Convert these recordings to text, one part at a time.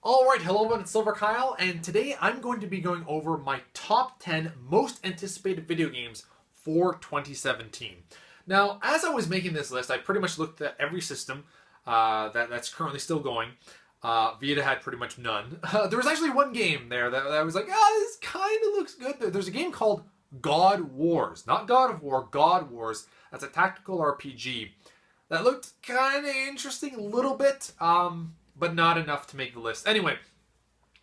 Alright, hello everyone, it's Silver Kyle, and today I'm going to be going over my top 10 most anticipated video games for 2017. Now, as I was making this list, I pretty much looked at every system that's currently still going. Vita had pretty much none. There was actually one game there that I was like, this kind of looks good. There's a game called God Wars. Not God of War, God Wars. That's a tactical RPG. That looked kind of interesting a little bit. But not enough to make the list. Anyway,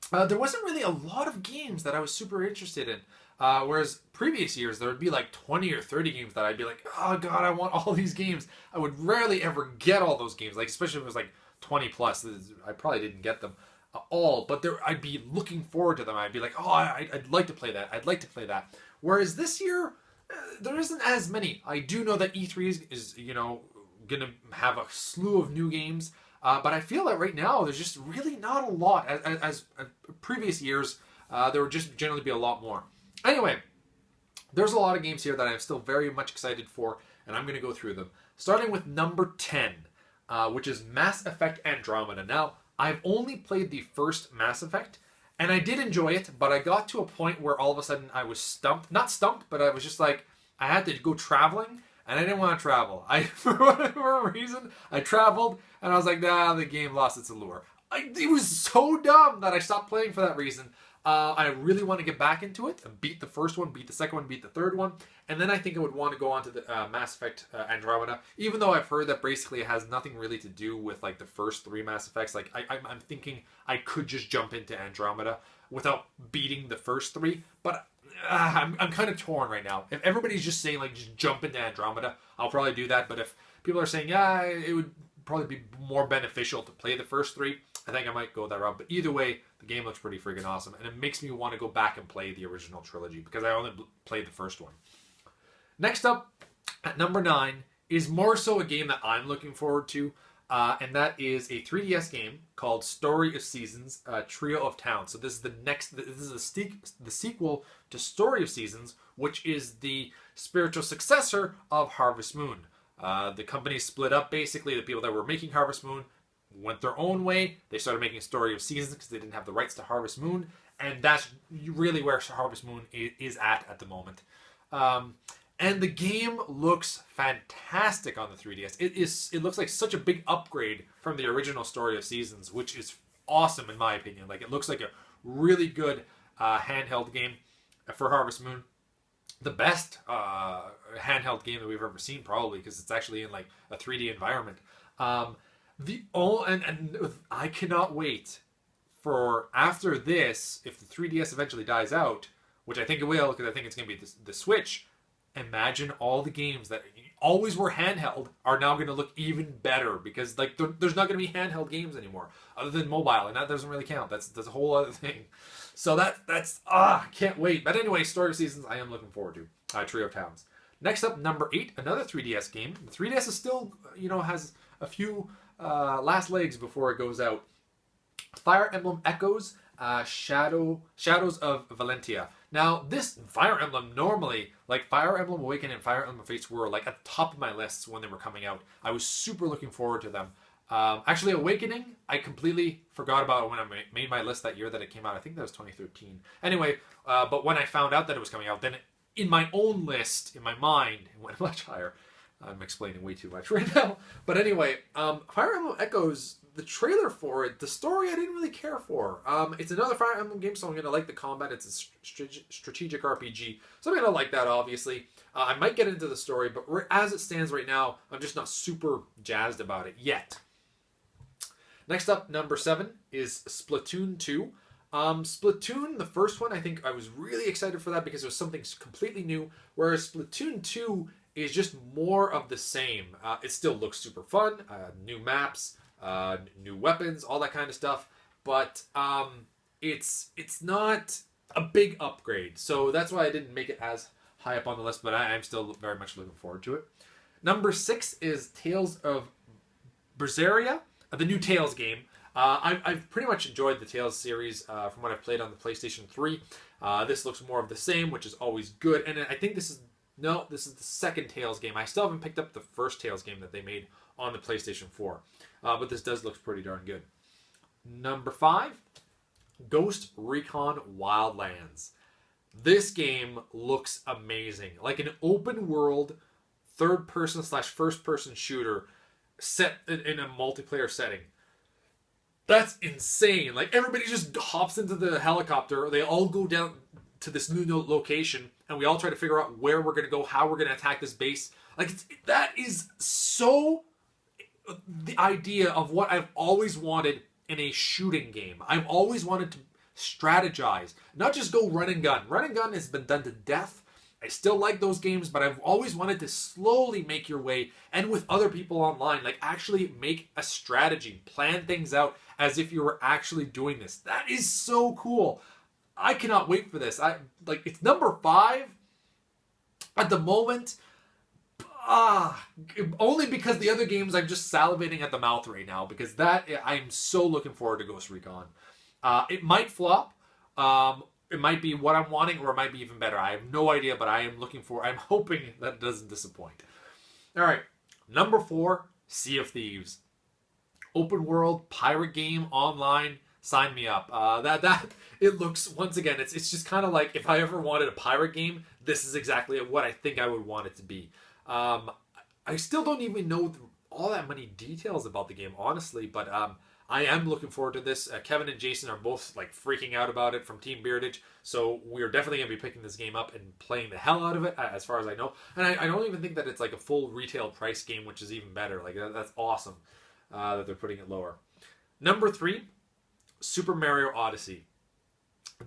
there wasn't really a lot of games that I was super interested in. Whereas previous years, there would be like 20 or 30 games that I'd be like, oh god, I want all these games. I would rarely ever get all those games, like especially if it was like 20 plus. I probably didn't get them all, but I'd be looking forward to them. I'd be like, oh, I'd like to play that. I'd like to play that. Whereas this year, there isn't as many. I do know that E3 is going to have a slew of new games. But I feel that right now there's just really not a lot. As previous years, there would just generally be a lot more. Anyway, there's a lot of games here that I'm still very much excited for, and I'm going to go through them. Starting with number 10, which is Mass Effect Andromeda. Now, I've only played the first Mass Effect, and I did enjoy it, but I got to a point where all of a sudden I was stumped. Not stumped, but I was just like, I had to go traveling. And I didn't want to travel. For whatever reason, I traveled, and I was like, nah, the game lost its allure. It was so dumb that I stopped playing for that reason. I really want to get back into it and beat the first one, beat the second one, beat the third one. And then I think I would want to go on to the Mass Effect Andromeda, even though I've heard that basically it has nothing really to do with like the first three Mass Effects. Like I'm thinking I could just jump into Andromeda without beating the first three. But I'm kind of torn right now. If everybody's just saying like just jump into Andromeda, I'll probably do that. But if people are saying it would probably be more beneficial to play the first three, I think I might go that route. But either way, the game looks pretty freaking awesome, and it makes me want to go back and play the original trilogy because I only played the first one. Next up, at number 9, is more so a game that I'm looking forward to, and that is a 3DS game called Story of Seasons, Trio of Towns. So this is the sequel to Story of Seasons, which is the spiritual successor of Harvest Moon. The company split up, basically. The people that were making Harvest Moon went their own way. They started making Story of Seasons because they didn't have the rights to Harvest Moon, and that's really where Harvest Moon is at the moment. And the game looks fantastic on the 3DS. It looks like such a big upgrade from the original Story of Seasons, which is awesome in my opinion. Like, it looks like a really good handheld game for Harvest Moon. The best handheld game that we've ever seen, probably, because it's actually in like a 3D environment. And I cannot wait for after this, if the 3DS eventually dies out, which I think it will, because I think it's going to be the Switch. Imagine all the games that always were handheld are now going to look even better, because like there's not going to be handheld games anymore other than mobile, and that doesn't really count. That's a whole other thing. So that's I can't wait. But anyway, Story of Seasons I am looking forward to. Trio of Towns. Next up, number 8, another 3DS game. The 3DS is still has a few last legs before it goes out. Fire Emblem Echoes, Shadows of Valentia. Now, this Fire Emblem, normally, like Fire Emblem Awakening and Fire Emblem Fates were like at the top of my lists when they were coming out. I was super looking forward to them. Actually, Awakening, I completely forgot about it when I made my list that year that it came out. I think that was 2013. Anyway, but when I found out that it was coming out, then in my own list, in my mind, it went much higher. I'm explaining way too much right now. But anyway, Fire Emblem Echoes, the trailer for it, the story I didn't really care for. It's another Fire Emblem game, so I'm going to like the combat. It's a strategic RPG, so I'm going to like that, obviously. I might get into the story, but as it stands right now, I'm just not super jazzed about it yet. Next up, number 7, is Splatoon 2. Splatoon, the first one, I think I was really excited for that because it was something completely new, whereas Splatoon 2 is just more of the same. It still looks super fun, new maps, new weapons, all that kind of stuff, but it's not a big upgrade, so that's why I didn't make it as high up on the list, but I'm still very much looking forward to it. Number 6 is Tales of Berseria, the new Tales game. I've pretty much enjoyed the Tales series from what I've played on the PlayStation 3. This looks more of the same, which is always good, and I think this is the second Tales game. I still haven't picked up the first Tales game that they made on the PlayStation 4. But this does look pretty darn good. Number 5 Ghost Recon Wildlands. This game looks amazing. Like an open world, third person / first person shooter set in a multiplayer setting. That's insane. Like everybody just hops into the helicopter. They all go down to this new location, and we all try to figure out where we're going to go, how we're going to attack this base. Like that is so the idea of what I've always wanted in a shooting game. I've always wanted to strategize, not just go run and gun. Run and gun has been done to death. I still like those games, but I've always wanted to slowly make your way, and with other people online, like actually make a strategy, plan things out as if you were actually doing this. That is so cool. I cannot wait for this. It's number 5 at the moment. Only because the other games I'm just salivating at the mouth right now, because that I'm so looking forward to Ghost Recon. It might flop. It might be what I'm wanting, or it might be even better. I have no idea, but I'm hoping that it doesn't disappoint. All right, number 4, Sea of Thieves. Open world pirate game online. Sign me up. It looks, once again, it's just kind of like if I ever wanted a pirate game, this is exactly what I think I would want it to be. I still don't even know all that many details about the game, honestly, but I am looking forward to this. Kevin and Jason are both like freaking out about it from Team Beardage, so we're definitely going to be picking this game up and playing the hell out of it, as far as I know. And I don't even think that it's like a full retail price game, which is even better. Like that's awesome that they're putting it lower. Number 3, Super Mario Odyssey.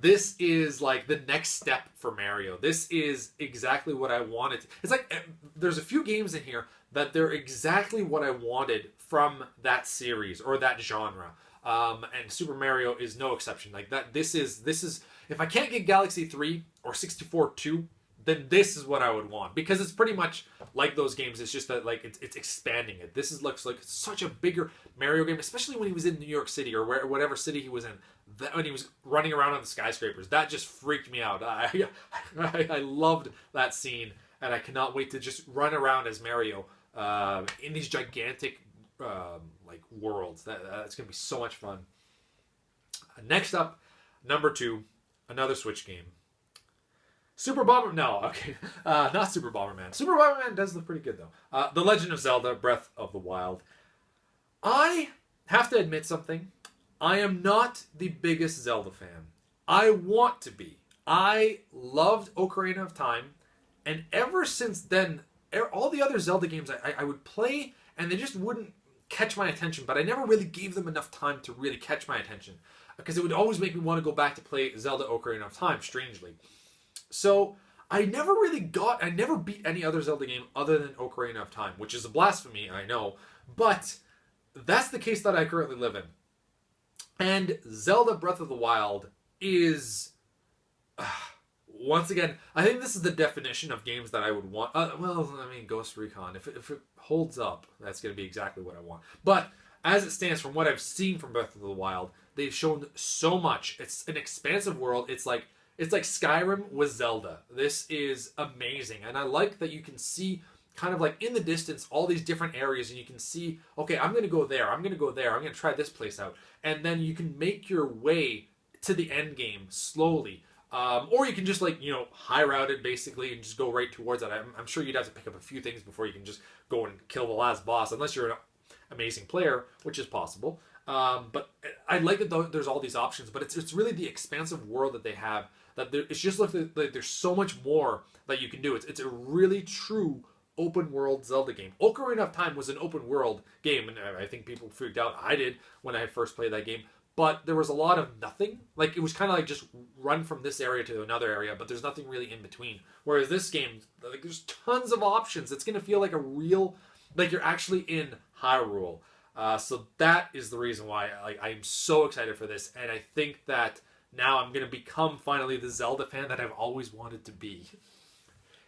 This is like the next step for Mario. This is exactly what I wanted. It's like there's a few games in here that they're exactly what I wanted from that series or that genre. And Super Mario is no exception. Like that, this is if I can't get Galaxy 3 or 64 2, then this is what I would want, because it's pretty much like those games. It's just that like it's expanding it. Looks like such a bigger Mario game, especially when he was in New York City or whatever city he was in. When he was running around on the skyscrapers, that just freaked me out. I loved that scene, and I cannot wait to just run around as Mario in these gigantic like worlds. That's gonna be so much fun. Next up, number 2, another Switch game. Super Bomberman. No, okay. Not Super Bomberman. Super Bomberman does look pretty good, though. The Legend of Zelda, Breath of the Wild. I have to admit something. I am not the biggest Zelda fan. I want to be. I loved Ocarina of Time, and ever since then, all the other Zelda games I would play, and they just wouldn't catch my attention, but I never really gave them enough time to really catch my attention, because it would always make me want to go back to play Zelda Ocarina of Time, strangely. So I never beat any other Zelda game other than Ocarina of Time, which is a blasphemy, I know, but that's the case that I currently live in. And Zelda Breath of the Wild is, once again, I think this is the definition of games that I would want. Ghost Recon, if it holds up, that's going to be exactly what I want. But as it stands, from what I've seen from Breath of the Wild, they've shown so much. It's an expansive world. It's like Skyrim with Zelda. This is amazing. And I like that you can see kind of like in the distance all these different areas, and you can see, okay, I'm going to go there, I'm going to go there, I'm going to try this place out. And then you can make your way to the end game slowly. Or you can just high route it basically and just go right towards it. I'm sure you'd have to pick up a few things before you can just go and kill the last boss, unless you're an amazing player, which is possible. But I like that there's all these options, but it's really the expansive world that they have. It's just like there's so much more that you can do. It's a really true open world Zelda game. Ocarina of Time was an open world game, and I think people freaked out. I did when I first played that game. But there was a lot of nothing. Like, it was kind of like just run from this area to another area, but there's nothing really in between. Whereas this game, like, there's tons of options. It's going to feel like like you're actually in Hyrule. So that is the reason why I'm so excited for this. And I think that now I'm going to become finally the Zelda fan that I've always wanted to be.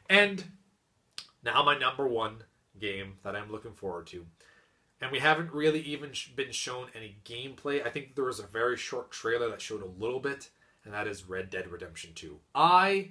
And now my number 1 game that I'm looking forward to. And we haven't really even been shown any gameplay. I think there was a very short trailer that showed a little bit, and that is Red Dead Redemption 2. I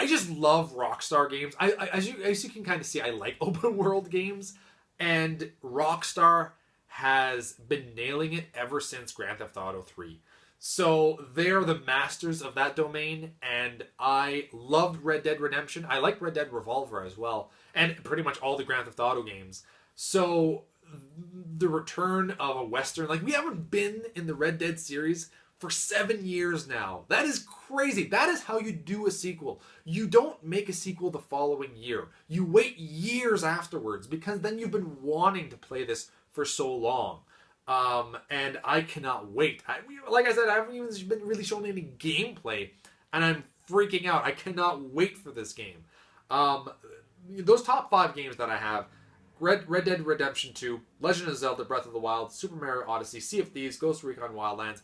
just love Rockstar games. As you can kind of see, I like open world games, and Rockstar has been nailing it ever since Grand Theft Auto 3. So they're the masters of that domain, and I loved Red Dead Redemption. I like Red Dead Revolver as well, and pretty much all the Grand Theft Auto games. So the return of a Western, like, we haven't been in the Red Dead series for 7 years now. That is crazy. That is how you do a sequel. You don't make a sequel the following year. You wait years afterwards, because then you've been wanting to play this for so long. And I cannot wait. Like I said, I haven't even been really shown any gameplay, and I'm freaking out. I cannot wait for this game. Those top 5 games that I have: Red Dead Redemption 2, Legend of Zelda Breath of the Wild, Super Mario Odyssey, Sea of Thieves, Ghost Recon Wildlands.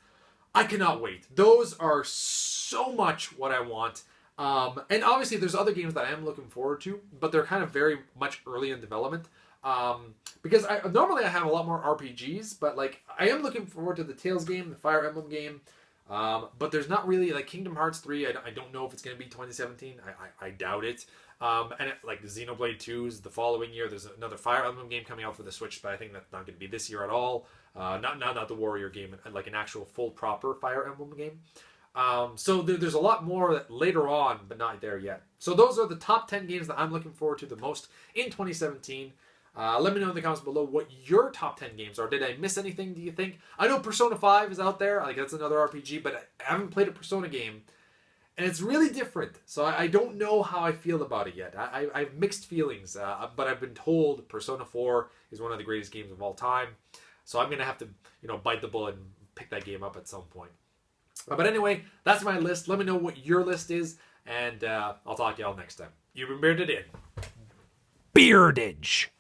I cannot wait. Those are so much what I want. And obviously there's other games that I am looking forward to, but they're kind of very much early in development. Because normally I have a lot more RPGs, but like, I am looking forward to the Tales game, the Fire Emblem game. But there's not really, like, Kingdom Hearts 3. I don't know if it's going to be 2017. I doubt it. Like Xenoblade 2 is the following year. There's another Fire Emblem game coming out for the Switch, but I think that's not going to be this year at all. Not the Warrior game, like an actual full proper Fire Emblem game. So there's a lot more later on, but not there yet. So those are the top 10 games that I'm looking forward to the most in 2017. Let me know in the comments below what your top 10 games are. Did I miss anything, do you think? I know Persona 5 is out there. Like, that's another RPG, but I haven't played a Persona game. And it's really different. So I don't know how I feel about it yet. I have mixed feelings. But I've been told Persona 4 is one of the greatest games of all time. So I'm going to have to, bite the bullet and pick that game up at some point. But anyway, that's my list. Let me know what your list is. And I'll talk to y'all next time. You've been bearded in. Beardage.